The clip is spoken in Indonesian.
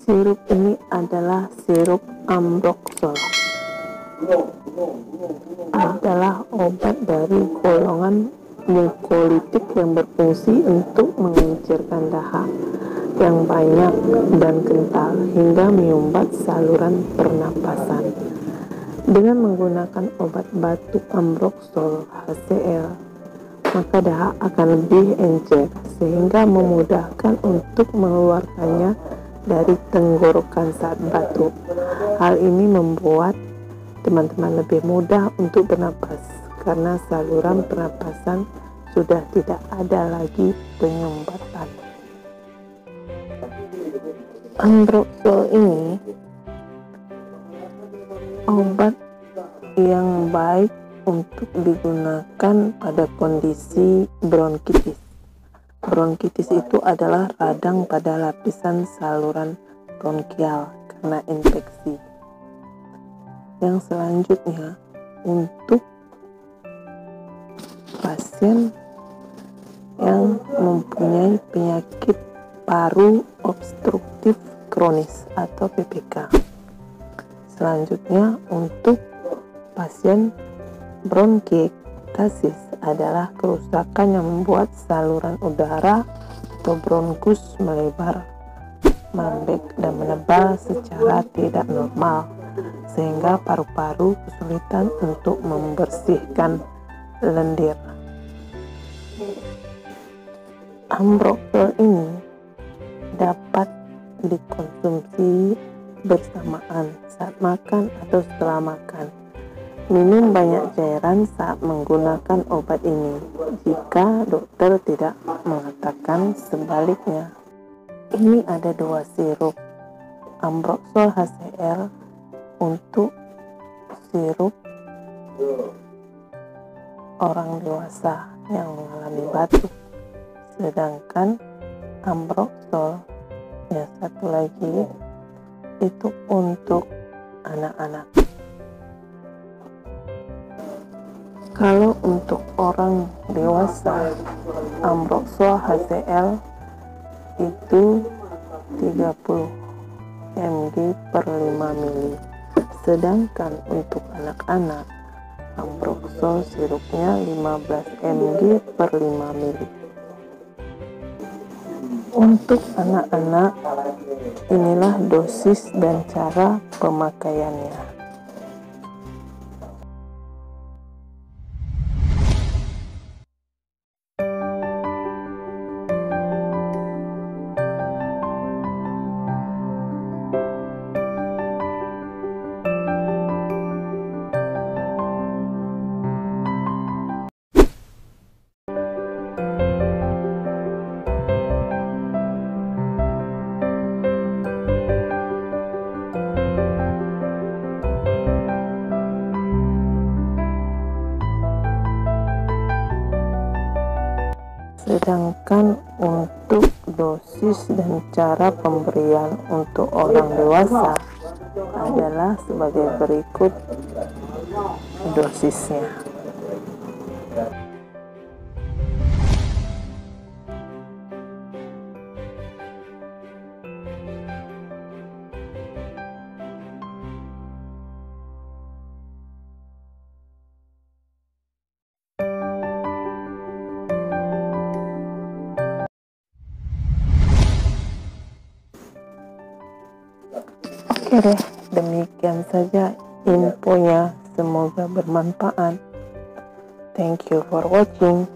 Sirup ini adalah sirup Ambroxol. Adalah obat dari golongan mukolitik yang berfungsi untuk mengencurkan dahak yang banyak dan kental hingga menyumbat saluran pernapasan. Dengan menggunakan obat batuk Ambroxol HCl, maka dahak akan lebih encer sehingga memudahkan untuk mengeluarkannya dari tenggorokan saat batuk. Hal ini membuat teman-teman lebih mudah untuk bernapas karena saluran pernapasan sudah tidak ada lagi penyumbatan. Ambroxol ini obat yang baik untuk digunakan pada kondisi bronkitis. Bronkitis itu adalah radang pada lapisan saluran bronkial karena infeksi. Yang selanjutnya, untuk pasien yang mempunyai penyakit paru obstruktif kronis atau PPK. Selanjutnya, untuk pasien bronkiektasis adalah kerusakan yang membuat saluran udara atau bronkus melebar, melembek dan menebal secara tidak normal sehingga paru-paru kesulitan untuk membersihkan lendir. Ambroxol ini dapat dikonsumsi bersamaan saat makan atau setelah makan. Minum banyak cairan saat menggunakan obat ini jika dokter tidak mengatakan sebaliknya. Ini ada 2 sirup Ambroxol HCl untuk sirup orang dewasa yang mengalami batuk, sedangkan Ambroxol yang satu lagi itu untuk anak-anak. Kalau untuk orang dewasa, Ambroxol HCl itu 30 mg per 5 ml. Sedangkan untuk anak-anak, Ambroxol sirupnya 15 mg per 5 ml. Untuk anak-anak, inilah dosis dan cara pemakaiannya. Sedangkan untuk dosis dan cara pemberian untuk orang dewasa adalah sebagai berikut dosisnya. Oke deh, demikian saja infonya. Semoga bermanfaat. Thank you for watching.